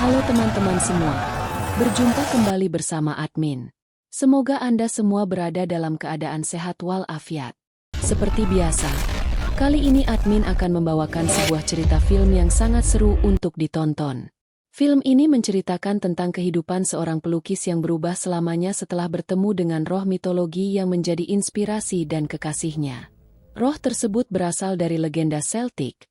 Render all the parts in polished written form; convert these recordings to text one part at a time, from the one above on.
Halo teman-teman semua, berjumpa kembali bersama admin. Semoga Anda semua berada dalam keadaan sehat walafiat. Seperti biasa, kali ini admin akan membawakan sebuah cerita film yang sangat seru untuk ditonton. Film ini menceritakan tentang kehidupan seorang pelukis yang berubah selamanya setelah bertemu dengan roh mitologi yang menjadi inspirasi dan kekasihnya. Roh tersebut berasal dari legenda Celtic,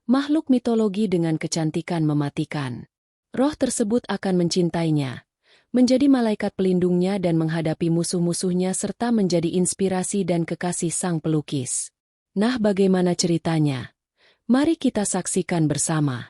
makhluk mitologi dengan kecantikan mematikan. Roh tersebut akan mencintainya, menjadi malaikat pelindungnya dan menghadapi musuh-musuhnya serta menjadi inspirasi dan kekasih sang pelukis. Nah, bagaimana ceritanya? Mari kita saksikan bersama.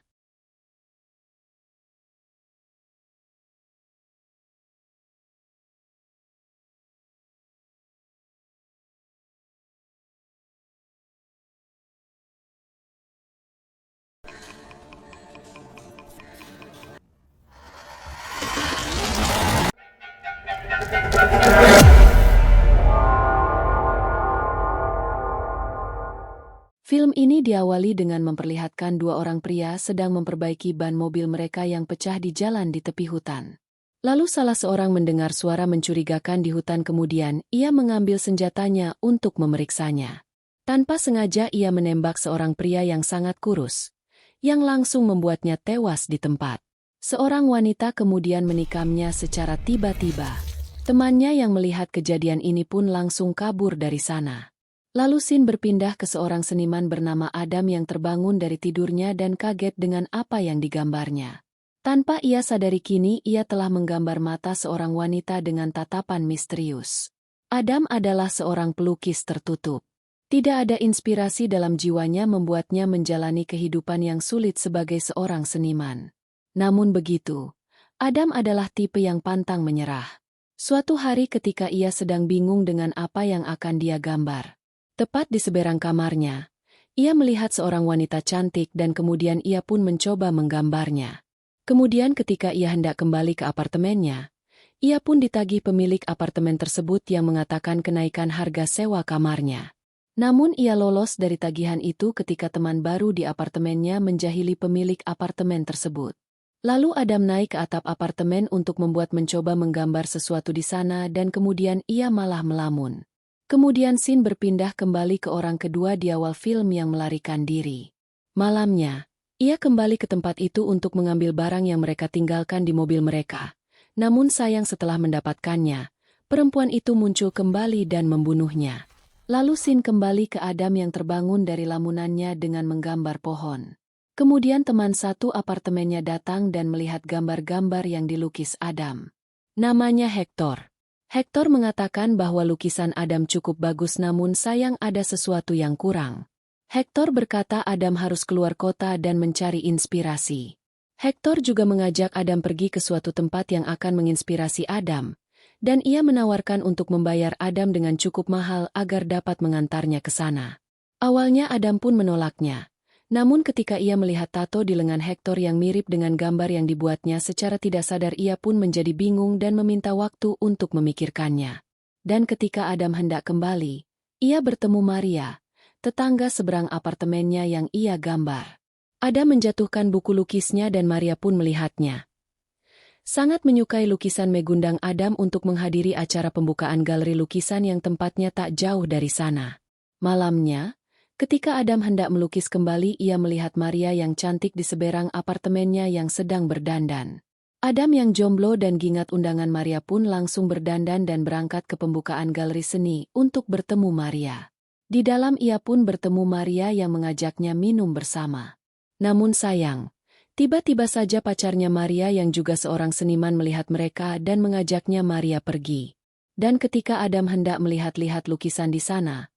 Film ini diawali dengan memperlihatkan dua orang pria sedang memperbaiki ban mobil mereka yang pecah di jalan di tepi hutan. Lalu salah seorang mendengar suara mencurigakan di hutan, kemudian ia mengambil senjatanya untuk memeriksanya. Tanpa sengaja ia menembak seorang pria yang sangat kurus, yang langsung membuatnya tewas di tempat. Seorang wanita kemudian menikamnya secara tiba-tiba. Temannya yang melihat kejadian ini pun langsung kabur dari sana. Lalu scene berpindah ke seorang seniman bernama Adam yang terbangun dari tidurnya dan kaget dengan apa yang digambarnya. Tanpa ia sadari kini ia telah menggambar mata seorang wanita dengan tatapan misterius. Adam adalah seorang pelukis tertutup. Tidak ada inspirasi dalam jiwanya membuatnya menjalani kehidupan yang sulit sebagai seorang seniman. Namun begitu, Adam adalah tipe yang pantang menyerah. Suatu hari ketika ia sedang bingung dengan apa yang akan dia gambar, tepat di seberang kamarnya, ia melihat seorang wanita cantik dan kemudian ia pun mencoba menggambarnya. Kemudian ketika ia hendak kembali ke apartemennya, ia pun ditagih pemilik apartemen tersebut yang mengatakan kenaikan harga sewa kamarnya. Namun ia lolos dari tagihan itu ketika teman baru di apartemennya menjahili pemilik apartemen tersebut. Lalu Adam naik ke atap apartemen untuk mencoba menggambar sesuatu di sana dan kemudian ia malah melamun. Kemudian scene berpindah kembali ke orang kedua di awal film yang melarikan diri. Malamnya, ia kembali ke tempat itu untuk mengambil barang yang mereka tinggalkan di mobil mereka. Namun sayang setelah mendapatkannya, perempuan itu muncul kembali dan membunuhnya. Lalu scene kembali ke Adam yang terbangun dari lamunannya dengan menggambar pohon. Kemudian teman satu apartemennya datang dan melihat gambar-gambar yang dilukis Adam. Namanya Hector. Hector mengatakan bahwa lukisan Adam cukup bagus namun sayang ada sesuatu yang kurang. Hector berkata Adam harus keluar kota dan mencari inspirasi. Hector juga mengajak Adam pergi ke suatu tempat yang akan menginspirasi Adam, dan ia menawarkan untuk membayar Adam dengan cukup mahal agar dapat mengantarnya ke sana. Awalnya Adam pun menolaknya. Namun ketika ia melihat tato di lengan Hector yang mirip dengan gambar yang dibuatnya secara tidak sadar ia pun menjadi bingung dan meminta waktu untuk memikirkannya. Dan ketika Adam hendak kembali, ia bertemu Maria, tetangga seberang apartemennya yang ia gambar. Adam menjatuhkan buku lukisnya dan Maria pun melihatnya. Sangat menyukai lukisan mengundang Adam untuk menghadiri acara pembukaan galeri lukisan yang tempatnya tak jauh dari sana. Malamnya, ketika Adam hendak melukis kembali, ia melihat Maria yang cantik di seberang apartemennya yang sedang berdandan. Adam yang jomblo dan gingat undangan Maria pun langsung berdandan dan berangkat ke pembukaan galeri seni untuk bertemu Maria. Di dalam ia pun bertemu Maria yang mengajaknya minum bersama. Namun sayang, tiba-tiba saja pacarnya Maria yang juga seorang seniman melihat mereka dan mengajaknya Maria pergi. Dan ketika Adam hendak melihat-lihat lukisan di sana,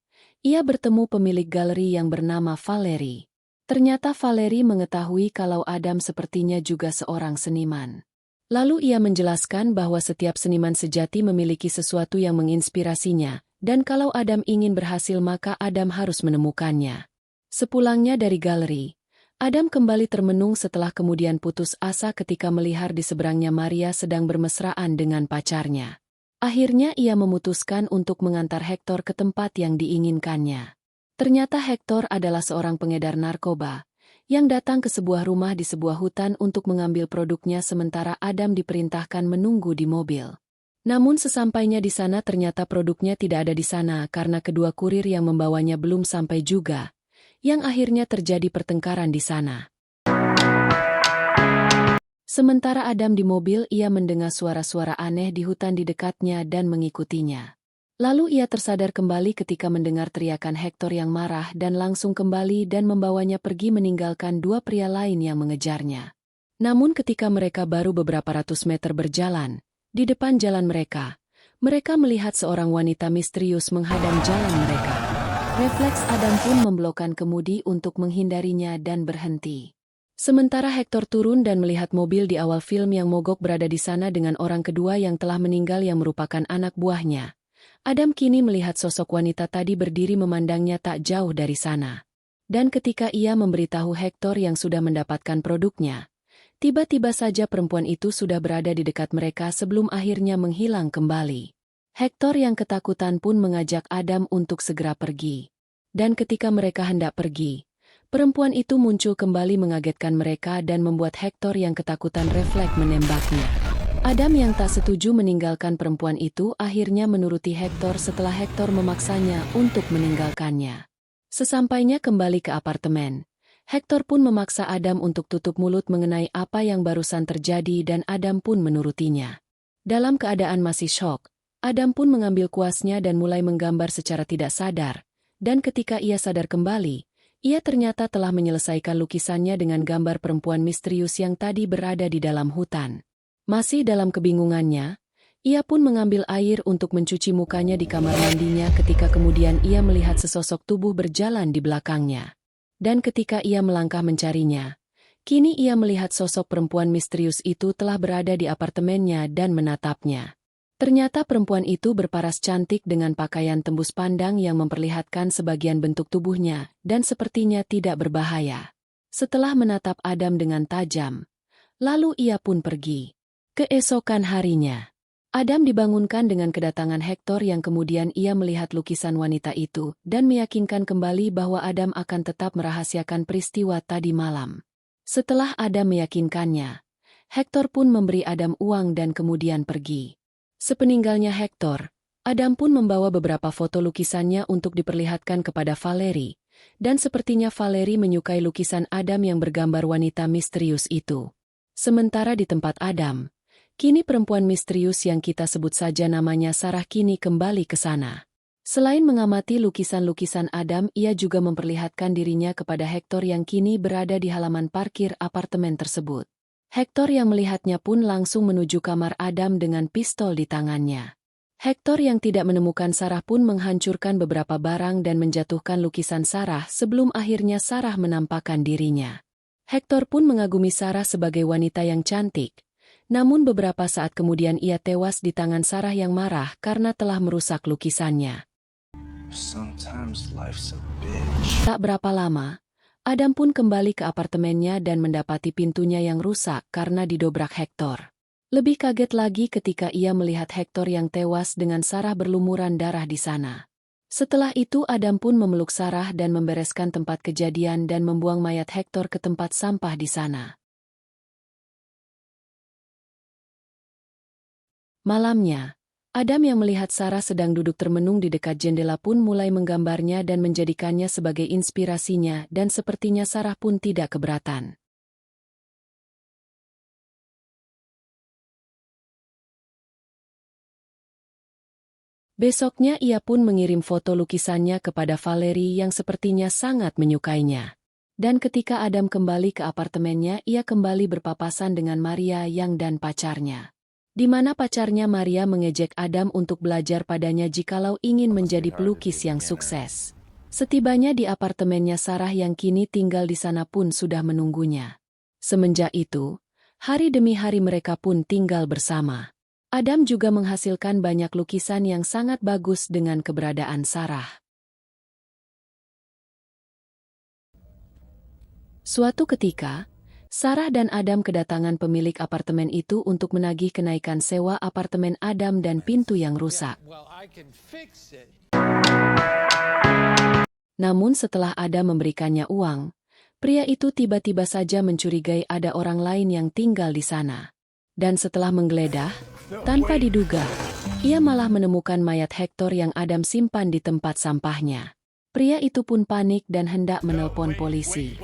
ia bertemu pemilik galeri yang bernama Valerie. Ternyata Valerie mengetahui kalau Adam sepertinya juga seorang seniman. Lalu ia menjelaskan bahwa setiap seniman sejati memiliki sesuatu yang menginspirasinya, dan kalau Adam ingin berhasil maka Adam harus menemukannya. Sepulangnya dari galeri, Adam kembali termenung setelah kemudian putus asa ketika melihat di seberangnya Maria sedang bermesraan dengan pacarnya. Akhirnya ia memutuskan untuk mengantar Hector ke tempat yang diinginkannya. Ternyata Hector adalah seorang pengedar narkoba, yang datang ke sebuah rumah di sebuah hutan untuk mengambil produknya sementara Adam diperintahkan menunggu di mobil. Namun sesampainya di sana ternyata produknya tidak ada di sana karena kedua kurir yang membawanya belum sampai juga, yang akhirnya terjadi pertengkaran di sana. Sementara Adam di mobil, ia mendengar suara-suara aneh di hutan di dekatnya dan mengikutinya. Lalu ia tersadar kembali ketika mendengar teriakan Hector yang marah dan langsung kembali dan membawanya pergi meninggalkan dua pria lain yang mengejarnya. Namun ketika mereka baru beberapa ratus meter berjalan, di depan jalan mereka melihat seorang wanita misterius menghadang jalan mereka. Refleks Adam pun memblokkan kemudi untuk menghindarinya dan berhenti. Sementara Hector turun dan melihat mobil di awal film yang mogok berada di sana dengan orang kedua yang telah meninggal yang merupakan anak buahnya. Adam kini melihat sosok wanita tadi berdiri memandangnya tak jauh dari sana. Dan ketika ia memberitahu Hector yang sudah mendapatkan produknya, tiba-tiba saja perempuan itu sudah berada di dekat mereka sebelum akhirnya menghilang kembali. Hector yang ketakutan pun mengajak Adam untuk segera pergi. Dan ketika mereka hendak pergi, perempuan itu muncul kembali mengagetkan mereka dan membuat Hector yang ketakutan refleks menembaknya. Adam yang tak setuju meninggalkan perempuan itu akhirnya menuruti Hector setelah Hector memaksanya untuk meninggalkannya. Sesampainya kembali ke apartemen, Hector pun memaksa Adam untuk tutup mulut mengenai apa yang barusan terjadi dan Adam pun menurutinya. Dalam keadaan masih syok, Adam pun mengambil kuasnya dan mulai menggambar secara tidak sadar, dan ketika ia sadar kembali, ia ternyata telah menyelesaikan lukisannya dengan gambar perempuan misterius yang tadi berada di dalam hutan. Masih dalam kebingungannya, ia pun mengambil air untuk mencuci mukanya di kamar mandinya ketika kemudian ia melihat sesosok tubuh berjalan di belakangnya. Dan ketika ia melangkah mencarinya, kini ia melihat sosok perempuan misterius itu telah berada di apartemennya dan menatapnya. Ternyata perempuan itu berparas cantik dengan pakaian tembus pandang yang memperlihatkan sebagian bentuk tubuhnya dan sepertinya tidak berbahaya. Setelah menatap Adam dengan tajam, lalu ia pun pergi. Keesokan harinya, Adam dibangunkan dengan kedatangan Hector yang kemudian ia melihat lukisan wanita itu dan meyakinkan kembali bahwa Adam akan tetap merahasiakan peristiwa tadi malam. Setelah Adam meyakinkannya, Hector pun memberi Adam uang dan kemudian pergi. Sepeninggalnya Hector, Adam pun membawa beberapa foto lukisannya untuk diperlihatkan kepada Valerie, dan sepertinya Valerie menyukai lukisan Adam yang bergambar wanita misterius itu. Sementara di tempat Adam, kini perempuan misterius yang kita sebut saja namanya Sarah kini kembali ke sana. Selain mengamati lukisan-lukisan Adam, ia juga memperlihatkan dirinya kepada Hector yang kini berada di halaman parkir apartemen tersebut. Hector yang melihatnya pun langsung menuju kamar Adam dengan pistol di tangannya. Hector yang tidak menemukan Sarah pun menghancurkan beberapa barang dan menjatuhkan lukisan Sarah sebelum akhirnya Sarah menampakkan dirinya. Hector pun mengagumi Sarah sebagai wanita yang cantik, namun beberapa saat kemudian ia tewas di tangan Sarah yang marah karena telah merusak lukisannya. Tak berapa lama, Adam pun kembali ke apartemennya dan mendapati pintunya yang rusak karena didobrak Hector. Lebih kaget lagi ketika ia melihat Hector yang tewas dengan Sarah berlumuran darah di sana. Setelah itu Adam pun memeluk Sarah dan membereskan tempat kejadian dan membuang mayat Hector ke tempat sampah di sana. Malamnya, Adam yang melihat Sarah sedang duduk termenung di dekat jendela pun mulai menggambarnya dan menjadikannya sebagai inspirasinya dan sepertinya Sarah pun tidak keberatan. Besoknya ia pun mengirim foto lukisannya kepada Valerie yang sepertinya sangat menyukainya. Dan ketika Adam kembali ke apartemennya, ia kembali berpapasan dengan Maria yang dan pacarnya. Di mana pacarnya Maria mengejek Adam untuk belajar padanya jikalau ingin menjadi pelukis yang sukses. Setibanya di apartemennya Sarah yang kini tinggal di sana pun sudah menunggunya. Semenjak itu, hari demi hari mereka pun tinggal bersama. Adam juga menghasilkan banyak lukisan yang sangat bagus dengan keberadaan Sarah. Suatu ketika, Sarah dan Adam kedatangan pemilik apartemen itu untuk menagih kenaikan sewa apartemen Adam dan pintu yang rusak. Namun setelah Adam memberikannya uang, Pria itu tiba-tiba saja mencurigai ada orang lain yang tinggal di sana. Dan setelah menggeledah, tanpa diduga, ia malah menemukan mayat Hector yang Adam simpan di tempat sampahnya. Pria itu pun panik dan hendak menelpon polisi.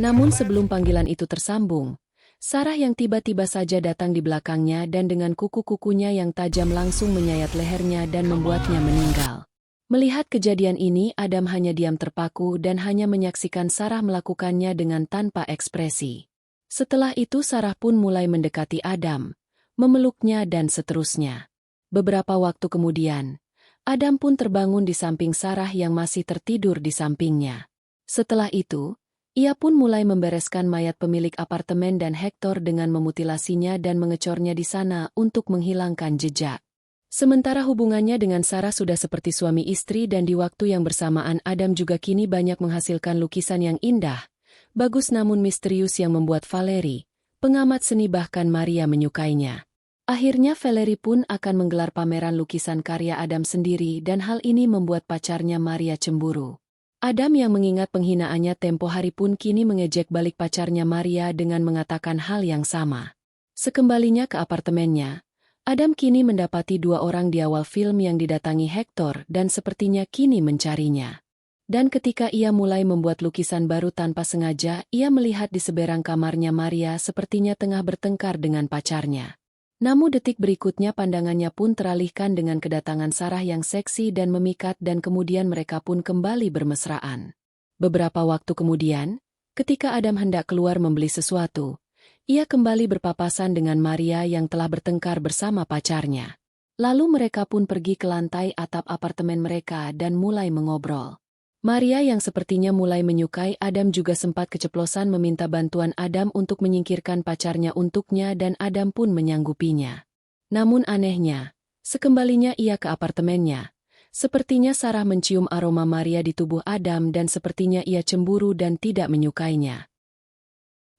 Namun sebelum panggilan itu tersambung, Sarah yang tiba-tiba saja datang di belakangnya dan dengan kuku-kukunya yang tajam langsung menyayat lehernya dan membuatnya meninggal. Melihat kejadian ini, Adam hanya diam terpaku dan hanya menyaksikan Sarah melakukannya dengan tanpa ekspresi. Setelah itu Sarah pun mulai mendekati Adam, memeluknya dan seterusnya. Beberapa waktu kemudian, Adam pun terbangun di samping Sarah yang masih tertidur di sampingnya. Setelah itu, ia pun mulai membereskan mayat pemilik apartemen dan Hector dengan memutilasinya dan mengecornya di sana untuk menghilangkan jejak. Sementara hubungannya dengan Sarah sudah seperti suami istri dan di waktu yang bersamaan Adam juga kini banyak menghasilkan lukisan yang indah, bagus namun misterius yang membuat Valerie, pengamat seni bahkan Maria menyukainya. Akhirnya Valerie pun akan menggelar pameran lukisan karya Adam sendiri dan hal ini membuat pacarnya Maria cemburu. Adam yang mengingat penghinaannya tempo hari pun kini mengejek balik pacarnya Maria dengan mengatakan hal yang sama. Sekembalinya ke apartemennya, Adam kini mendapati dua orang di awal film yang didatangi Hector dan sepertinya kini mencarinya. Dan ketika ia mulai membuat lukisan baru tanpa sengaja, ia melihat di seberang kamarnya Maria sepertinya tengah bertengkar dengan pacarnya. Namun detik berikutnya pandangannya pun teralihkan dengan kedatangan Sarah yang seksi dan memikat dan kemudian mereka pun kembali bermesraan. Beberapa waktu kemudian, ketika Adam hendak keluar membeli sesuatu, ia kembali berpapasan dengan Maria yang telah bertengkar bersama pacarnya. Lalu mereka pun pergi ke lantai atap apartemen mereka dan mulai mengobrol. Maria yang sepertinya mulai menyukai Adam juga sempat keceplosan meminta bantuan Adam untuk menyingkirkan pacarnya untuknya dan Adam pun menyanggupinya. Namun anehnya, sekembalinya ia ke apartemennya, sepertinya Sarah mencium aroma Maria di tubuh Adam dan sepertinya ia cemburu dan tidak menyukainya.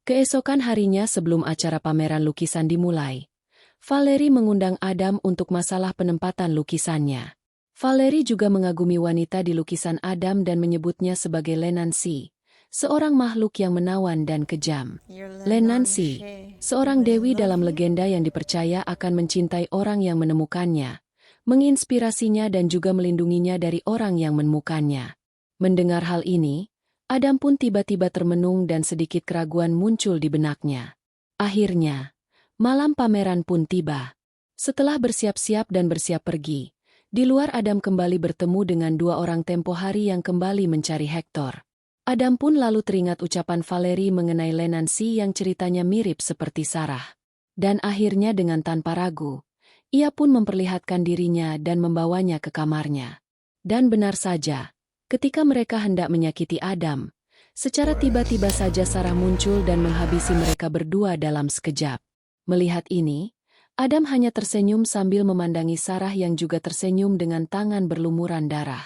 Keesokan harinya sebelum acara pameran lukisan dimulai, Valerie mengundang Adam untuk masalah penempatan lukisannya. Valerie juga mengagumi wanita di lukisan Adam dan menyebutnya sebagai Lenancy, seorang makhluk yang menawan dan kejam. Lenancy, seorang dewi dalam legenda yang dipercaya akan mencintai orang yang menemukannya, menginspirasinya dan juga melindunginya dari orang yang menemukannya. Mendengar hal ini, Adam pun tiba-tiba termenung dan sedikit keraguan muncul di benaknya. Akhirnya, malam pameran pun tiba. Setelah bersiap-siap dan bersiap pergi, di luar Adam kembali bertemu dengan dua orang tempo hari yang kembali mencari Hector. Adam pun lalu teringat ucapan Valerie mengenai Lenancy yang ceritanya mirip seperti Sarah. Dan akhirnya dengan tanpa ragu, ia pun memperlihatkan dirinya dan membawanya ke kamarnya. Dan benar saja, ketika mereka hendak menyakiti Adam, secara tiba-tiba saja Sarah muncul dan menghabisi mereka berdua dalam sekejap. Melihat ini, Adam hanya tersenyum sambil memandangi Sarah yang juga tersenyum dengan tangan berlumuran darah.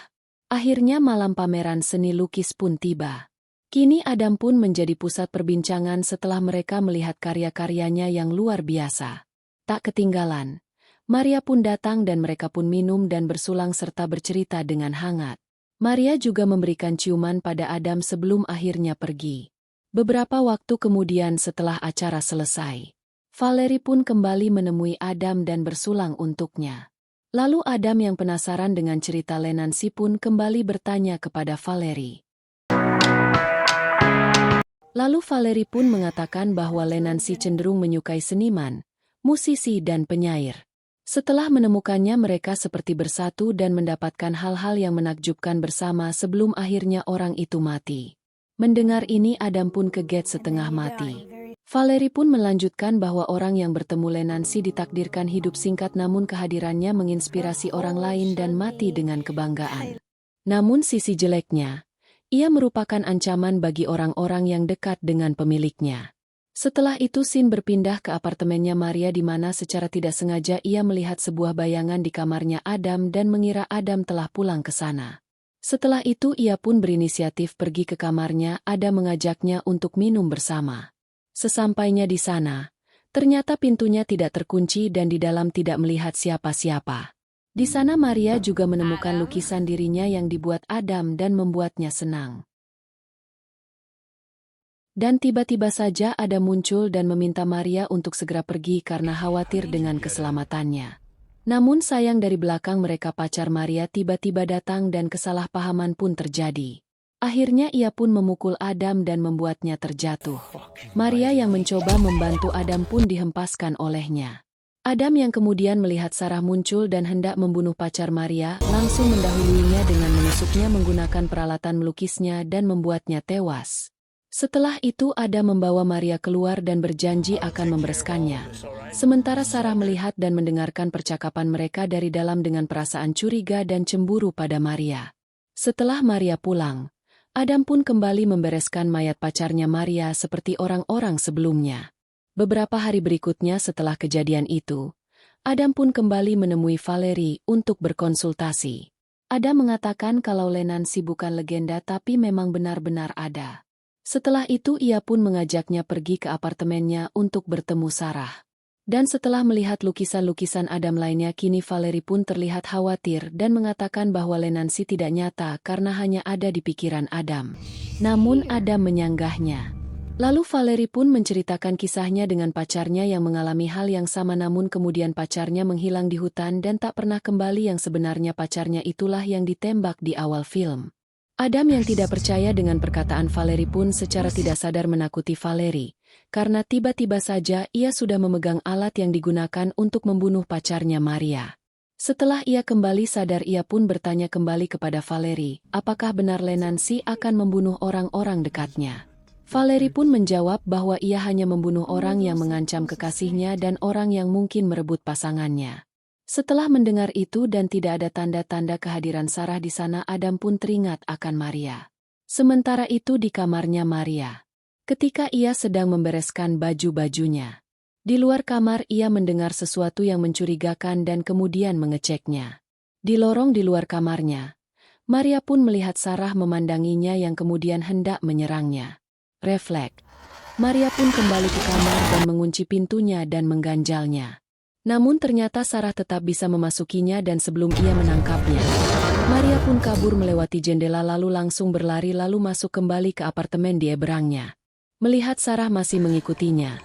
Akhirnya malam pameran seni lukis pun tiba. Kini Adam pun menjadi pusat perbincangan setelah mereka melihat karya-karyanya yang luar biasa. Tak ketinggalan, Maria pun datang dan mereka pun minum dan bersulang serta bercerita dengan hangat. Maria juga memberikan ciuman pada Adam sebelum akhirnya pergi. Beberapa waktu kemudian setelah acara selesai, Valerie pun kembali menemui Adam dan bersulang untuknya. Lalu Adam yang penasaran dengan cerita Lenancy pun kembali bertanya kepada Valerie. Lalu Valerie pun mengatakan bahwa Lenancy cenderung menyukai seniman, musisi dan penyair. Setelah menemukannya mereka seperti bersatu dan mendapatkan hal-hal yang menakjubkan bersama sebelum akhirnya orang itu mati. Mendengar ini Adam pun kaget setengah mati. Valerie pun melanjutkan bahwa orang yang bertemu Lenancy ditakdirkan hidup singkat namun kehadirannya menginspirasi orang lain dan mati dengan kebanggaan. Namun sisi jeleknya, ia merupakan ancaman bagi orang-orang yang dekat dengan pemiliknya. Setelah itu Sin berpindah ke apartemennya Maria di mana secara tidak sengaja ia melihat sebuah bayangan di kamarnya Adam dan mengira Adam telah pulang ke sana. Setelah itu ia pun berinisiatif pergi ke kamarnya. Adam mengajaknya untuk minum bersama. Sesampainya di sana, ternyata pintunya tidak terkunci dan di dalam tidak melihat siapa-siapa. Di sana Maria juga menemukan lukisan dirinya yang dibuat Adam dan membuatnya senang. Dan tiba-tiba saja Adam muncul dan meminta Maria untuk segera pergi karena khawatir dengan keselamatannya. Namun sayang dari belakang mereka pacar Maria tiba-tiba datang dan kesalahpahaman pun terjadi. Akhirnya ia pun memukul Adam dan membuatnya terjatuh. Maria yang mencoba membantu Adam pun dihempaskan olehnya. Adam yang kemudian melihat Sarah muncul dan hendak membunuh pacar Maria, langsung mendahuluinya dengan menusuknya menggunakan peralatan melukisnya dan membuatnya tewas. Setelah itu Adam membawa Maria keluar dan berjanji akan membereskannya. Sementara Sarah melihat dan mendengarkan percakapan mereka dari dalam dengan perasaan curiga dan cemburu pada Maria. Setelah Maria pulang, Adam pun kembali membereskan mayat pacarnya Maria seperti orang-orang sebelumnya. Beberapa hari berikutnya setelah kejadian itu, Adam pun kembali menemui Valerie untuk berkonsultasi. Adam mengatakan kalau Lenancy bukan legenda tapi memang benar-benar ada. Setelah itu ia pun mengajaknya pergi ke apartemennya untuk bertemu Sarah. Dan setelah melihat lukisan-lukisan Adam lainnya kini Valerie pun terlihat khawatir dan mengatakan bahwa Lenancy tidak nyata karena hanya ada di pikiran Adam. Namun Adam menyanggahnya. Lalu Valerie pun menceritakan kisahnya dengan pacarnya yang mengalami hal yang sama namun kemudian pacarnya menghilang di hutan dan tak pernah kembali yang sebenarnya pacarnya itulah yang ditembak di awal film. Adam yang tidak percaya dengan perkataan Valerie pun secara tidak sadar menakuti Valerie, karena tiba-tiba saja ia sudah memegang alat yang digunakan untuk membunuh pacarnya Maria. Setelah ia kembali sadar ia pun bertanya kembali kepada Valerie, apakah benar Lenancy akan membunuh orang-orang dekatnya. Valerie pun menjawab bahwa ia hanya membunuh orang yang mengancam kekasihnya dan orang yang mungkin merebut pasangannya. Setelah mendengar itu dan tidak ada tanda-tanda kehadiran Sarah di sana, Adam pun teringat akan Maria. Sementara itu di kamarnya Maria, ketika ia sedang membereskan baju-bajunya. Di luar kamar ia mendengar sesuatu yang mencurigakan dan kemudian mengeceknya. Di lorong di luar kamarnya, Maria pun melihat Sarah memandanginya yang kemudian hendak menyerangnya. Refleks. Maria pun kembali ke kamar dan mengunci pintunya dan mengganjalnya. Namun ternyata Sarah tetap bisa memasukinya dan sebelum ia menangkapnya, Maria pun kabur melewati jendela lalu langsung berlari lalu masuk kembali ke apartemen di eberangnya. Melihat Sarah masih mengikutinya,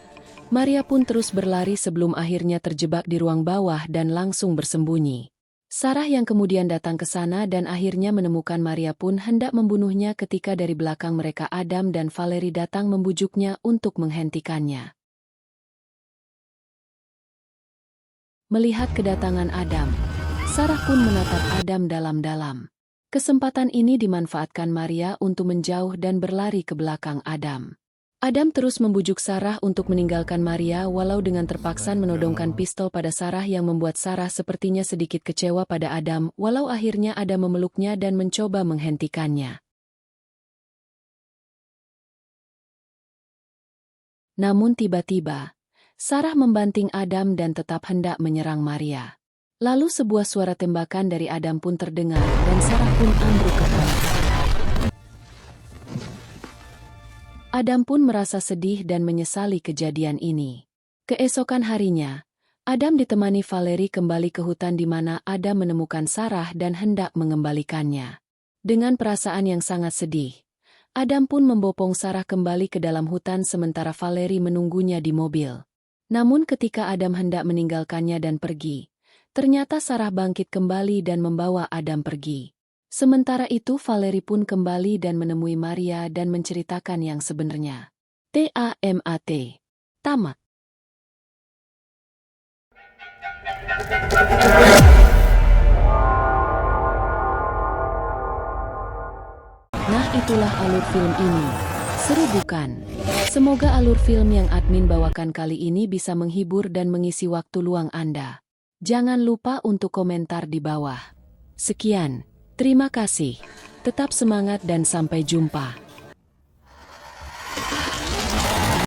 Maria pun terus berlari sebelum akhirnya terjebak di ruang bawah dan langsung bersembunyi. Sarah yang kemudian datang ke sana dan akhirnya menemukan Maria pun hendak membunuhnya ketika dari belakang mereka Adam dan Valerie datang membujuknya untuk menghentikannya. Melihat kedatangan Adam, Sarah pun menatap Adam dalam-dalam. Kesempatan ini dimanfaatkan Maria untuk menjauh dan berlari ke belakang Adam. Adam terus membujuk Sarah untuk meninggalkan Maria walau dengan terpaksa menodongkan pistol pada Sarah yang membuat Sarah sepertinya sedikit kecewa pada Adam walau akhirnya Adam memeluknya dan mencoba menghentikannya. Namun tiba-tiba, Sarah membanting Adam dan tetap hendak menyerang Maria. Lalu sebuah suara tembakan dari Adam pun terdengar dan Sarah pun ambruk ke tanah. Adam pun merasa sedih dan menyesali kejadian ini. Keesokan harinya, Adam ditemani Valerie kembali ke hutan di mana Adam menemukan Sarah dan hendak mengembalikannya. Dengan perasaan yang sangat sedih, Adam pun membopong Sarah kembali ke dalam hutan sementara Valerie menunggunya di mobil. Namun ketika Adam hendak meninggalkannya dan pergi, ternyata Sarah bangkit kembali dan membawa Adam pergi. Sementara itu Valerie pun kembali dan menemui Maria dan menceritakan yang sebenarnya. Tamat. Tamat. Nah itulah alur film ini. Seru bukan? Semoga alur film yang admin bawakan kali ini bisa menghibur dan mengisi waktu luang Anda. Jangan lupa untuk komentar di bawah. Sekian, terima kasih. Tetap semangat dan sampai jumpa.